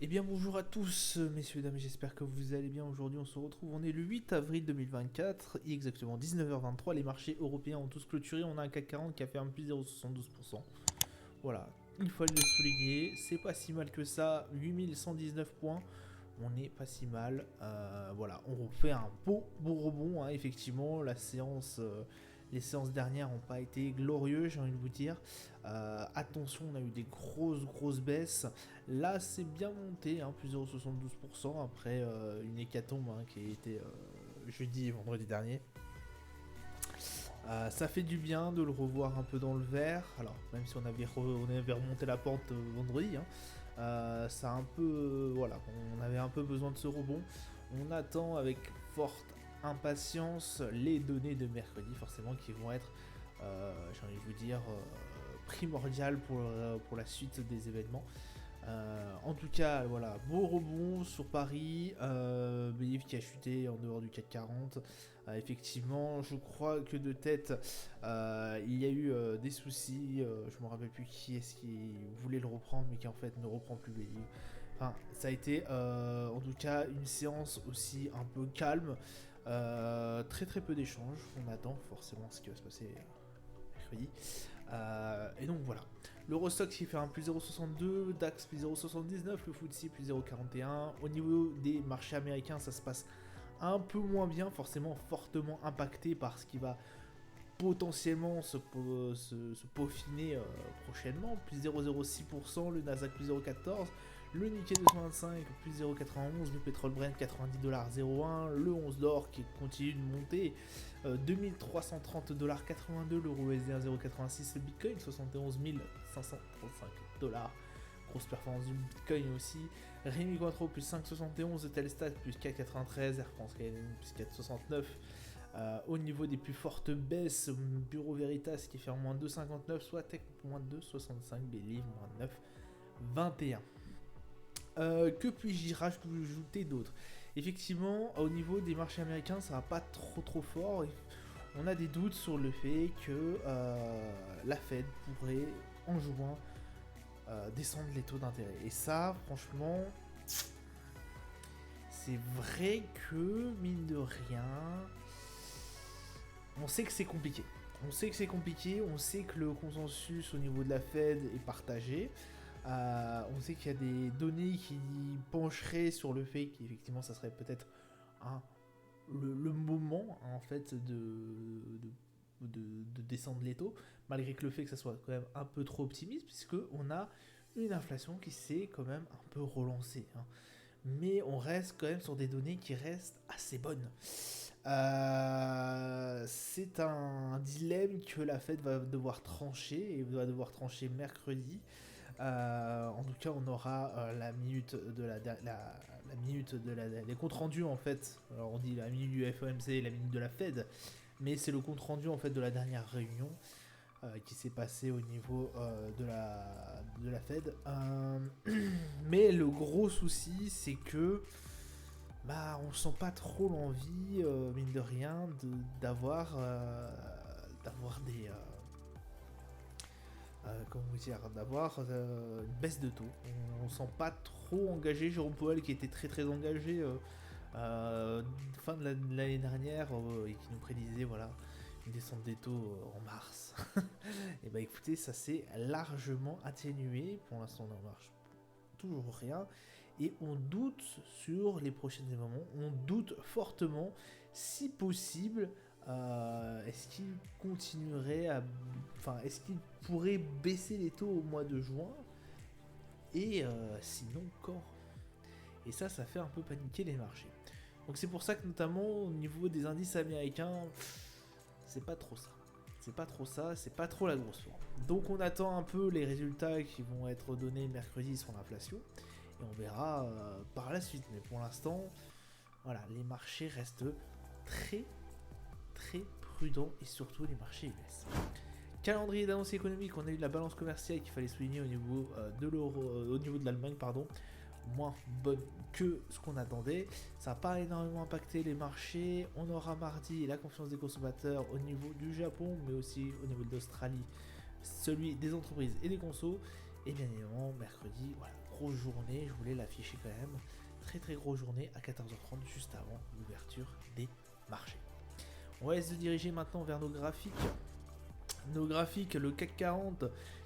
Eh bien bonjour à tous messieurs dames, j'espère que vous allez bien. Aujourd'hui on se retrouve, on est le 8 avril 2024, il est exactement 19h23, les marchés européens ont tous clôturé, on a un CAC 40 qui a fait un plus 0,72%. Voilà, il faut le souligner, c'est pas si mal que ça, 8119 points, on n'est pas si mal. Voilà, on fait un beau rebond, hein, effectivement, les séances dernières n'ont pas été glorieuses, j'ai envie de vous dire. Attention, on a eu des grosses baisses. Là, c'est bien monté, hein, plus 0,72% après une hécatombe qui a été jeudi et vendredi dernier. Ça fait du bien de le revoir un peu dans le vert. Alors, même si on avait remonté la pente vendredi, hein, ça a un peu. Voilà, on avait un peu besoin de ce rebond. On attend avec forte impatience les données de mercredi, forcément, qui vont être, j'ai envie de vous dire, primordiales pour la suite des événements. En tout cas, voilà, beau rebond sur Paris, Believe qui a chuté en dehors du CAC 40. Effectivement, je crois que de tête, il y a eu des soucis. Je me rappelle plus qui est-ce qui voulait le reprendre, mais qui en fait ne reprend plus Believe. Enfin, ça a été en tout cas une séance aussi un peu calme. Très peu d'échanges. On attend forcément ce qui va se passer mercredi. Et donc voilà. L'Eurostoxx qui fait un plus 0,62, DAX plus 0,79, le FTSE plus 0,41. Au niveau des marchés américains, ça se passe un peu moins bien, forcément fortement impacté par ce qui va potentiellement se peaufiner prochainement. Plus 0,06%, le Nasdaq plus 0,14%, le Nikkei 225 plus 0,91, le pétrole Brent 90,01$, le 11 d'or qui continue de monter, 2330,82$, l'euro USD 1,086$, le Bitcoin 71 535$. Grosse performance du Bitcoin aussi. Rémi Cointreau plus 5,71, Telstat plus 4,93, Air France KLM plus 4,69. Au niveau des plus fortes baisses, Bureau Veritas qui fait en moins 2,59, soit Tech moins 2,65, Believe moins 9,21. Que puis-je rajouter d'autre? Effectivement, au niveau des marchés américains, ça va pas trop fort. On a des doutes sur le fait que la Fed pourrait en juin descendre les taux d'intérêt. Et ça, franchement, c'est vrai que, mine de rien, on sait que c'est compliqué. On sait que le consensus au niveau de la Fed est partagé. On sait qu'il y a des données qui pencheraient sur le fait qu'effectivement ça serait peut-être le moment en fait de descendre les taux, malgré que le fait que ça soit quand même un peu trop optimiste, puisque on a une inflation qui s'est quand même un peu relancée, hein. Mais on reste quand même sur des données qui restent assez bonnes. C'est un dilemme que la Fed va devoir trancher, et va devoir trancher mercredi. En tout cas, on aura la minute de la minute de les comptes rendus en fait. Alors on dit la minute du FOMC et la minute de la Fed, mais c'est le compte rendu en fait de la dernière réunion qui s'est passée au niveau de la Fed. Mais le gros souci, c'est que on sent pas trop l'envie, mine de rien, d'avoir des comment vous dire, d'avoir une baisse de taux. On sent pas trop engagé. Jérôme Powell qui était très engagé fin de l'année dernière et qui nous prédisait voilà une descente des taux en mars. Et bah écoutez, ça s'est largement atténué. Pour l'instant, on en marche toujours rien. Et on doute sur les prochains événements. On doute fortement, si possible, est-ce qu'il continuerait à... Enfin, est-ce qu'il pourrait baisser les taux au mois de juin? Et sinon, quand? Et ça fait un peu paniquer les marchés. Donc c'est pour ça que notamment au niveau des indices américains, c'est pas trop ça. C'est pas trop la grosse forme. Donc on attend un peu les résultats qui vont être donnés mercredi sur l'inflation. Et on verra par la suite. Mais pour l'instant, voilà, les marchés restent très prudents et surtout les marchés US. Calendrier d'annonce économique, on a eu la balance commerciale qu'il fallait souligner au niveau de l'euro, au niveau de l'Allemagne, pardon, moins bonne que ce qu'on attendait. Ça n'a pas énormément impacté les marchés. On aura mardi la confiance des consommateurs au niveau du Japon, mais aussi au niveau de l'Australie, celui des entreprises et des consos. Et bien évidemment, mercredi, voilà, grosse journée, je voulais l'afficher quand même. Très très grosse journée à 14h30, juste avant l'ouverture des marchés. On va se diriger maintenant vers nos graphiques. Nos graphiques, le CAC 40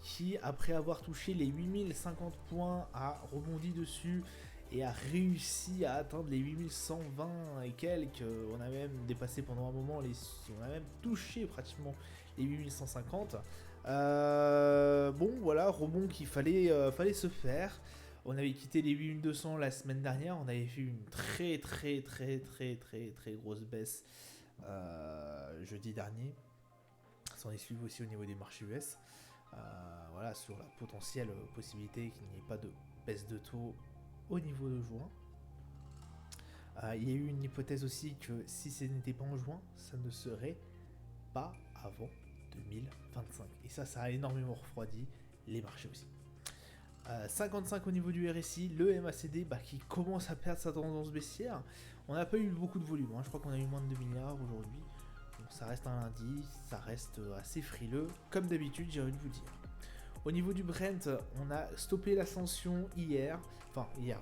qui, après avoir touché les 8050 points, a rebondi dessus et a réussi à atteindre les 8120 et quelques. On a même dépassé pendant un moment, on a même touché pratiquement les 8150. Bon, voilà, rebond qu'il fallait se faire. On avait quitté les 8200 la semaine dernière. On avait fait une très grosse baisse jeudi dernier. S'en est suivi aussi au niveau des marchés US. Voilà, sur la potentielle possibilité qu'il n'y ait pas de baisse de taux au niveau de juin. Il y a eu une hypothèse aussi que si ce n'était pas en juin, ça ne serait pas avant 2025. Et ça a énormément refroidi les marchés aussi. 55 au niveau du RSI, le MACD qui commence à perdre sa tendance baissière. On n'a pas eu beaucoup de volume, je crois qu'on a eu moins de 2 milliards aujourd'hui. Donc ça reste un lundi, ça reste assez frileux, comme d'habitude j'ai envie de vous dire. Au niveau du Brent, on a stoppé l'ascension hier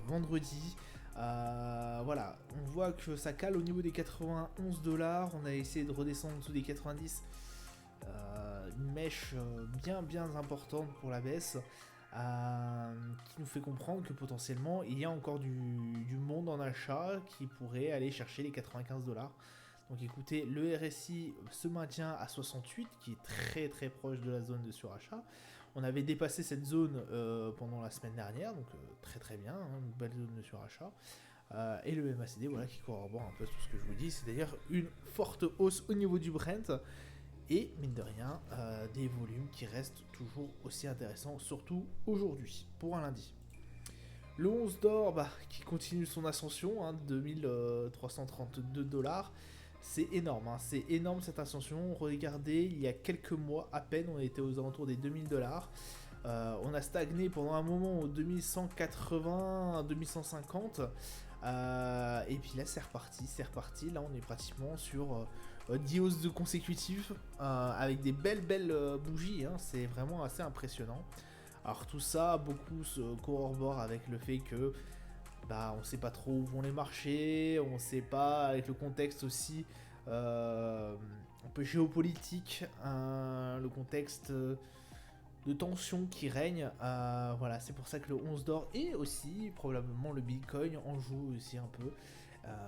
vendredi. Voilà, on voit que ça cale au niveau des 91 $. On a essayé de redescendre en dessous des 90. Une mèche bien importante pour la baisse. Qui nous fait comprendre que potentiellement il y a encore du monde en achat qui pourrait aller chercher les 95 $. Donc écoutez, le RSI se maintient à 68, qui est très proche de la zone de surachat. On avait dépassé cette zone pendant la semaine dernière, donc très bien, une belle zone de surachat. Et le MACD, voilà, qui corrobore un peu tout ce que je vous dis, c'est d'ailleurs une forte hausse au niveau du Brent. Et mine de rien, des volumes qui restent toujours aussi intéressants, surtout aujourd'hui, pour un lundi. Le 11 d'or qui continue son ascension, 2332 $. C'est énorme cette ascension. Regardez, il y a quelques mois à peine, on était aux alentours des 2000 $. On a stagné pendant un moment aux 2180, 2150. Et puis là, c'est reparti. Là, on est pratiquement sur 10 hausses de consécutives avec des belles bougies. C'est vraiment assez impressionnant. Alors tout ça, beaucoup se corrobore avec le fait que on sait pas trop où vont les marchés, on sait pas, avec le contexte aussi un peu géopolitique, le contexte de tension qui règne. Voilà, c'est pour ça que le 11 d'or et aussi probablement le Bitcoin en joue aussi un peu.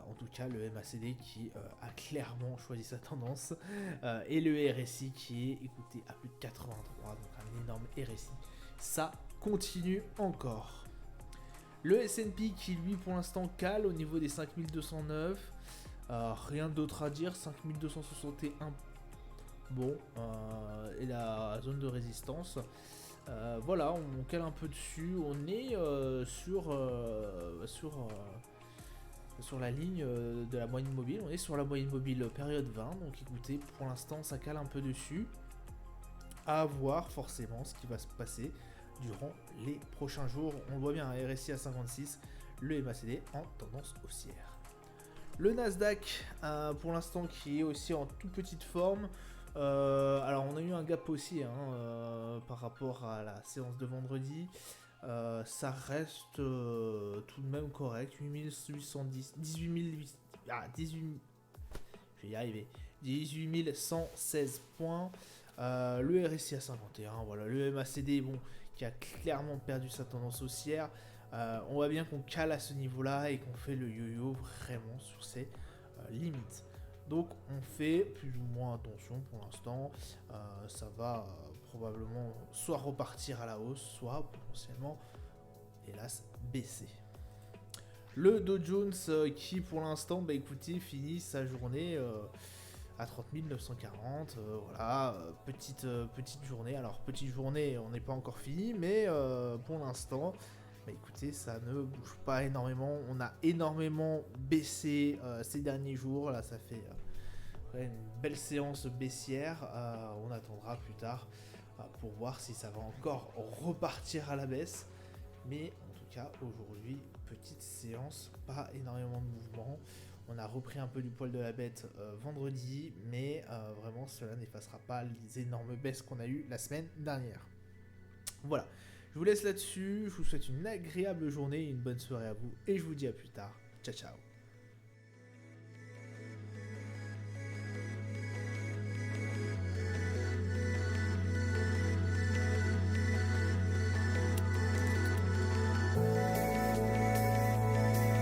En tout cas, le MACD qui a clairement choisi sa tendance et le RSI qui est, écoutez, à plus de 83, donc un énorme RSI. Ça continue encore. Le S&P qui lui pour l'instant cale au niveau des 5209. Rien d'autre à dire, 5261. Bon, et la zone de résistance. Voilà, on cale un peu dessus. On est sur la ligne de la moyenne mobile. On est sur la moyenne mobile période 20. Donc écoutez, pour l'instant, ça cale un peu dessus. À voir forcément ce qui va se passer durant les prochains jours. On le voit bien, RSI à 56, le MACD en tendance haussière. Le Nasdaq, pour l'instant, qui est aussi en toute petite forme. Alors, on a eu un gap aussi par rapport à la séance de vendredi. Ça reste tout de même correct. 8810, 18000, je vais y arriver. 18116 points. Le RSI à 51, voilà. Le MACD, qui a clairement perdu sa tendance haussière. On voit bien qu'on cale à ce niveau-là et qu'on fait le yo-yo vraiment sur ses limites. Donc on fait plus ou moins attention pour l'instant. Ça va probablement soit repartir à la hausse, soit potentiellement, hélas, baisser. Le Dow Jones qui pour l'instant, écoutez, finit sa journée à 30 940, voilà, petite journée. Alors petite journée, on n'est pas encore fini, mais pour l'instant, écoutez, ça ne bouge pas énormément. On a énormément baissé ces derniers jours. Là, ça fait une belle séance baissière. On attendra plus tard pour voir si ça va encore repartir à la baisse. Mais en tout cas, aujourd'hui, petite séance, pas énormément de mouvement. On a repris un peu du poil de la bête vendredi, mais vraiment cela n'effacera pas les énormes baisses qu'on a eues la semaine dernière. Voilà. Je vous laisse là-dessus, je vous souhaite une agréable journée, une bonne soirée à vous, et je vous dis à plus tard. Ciao ciao.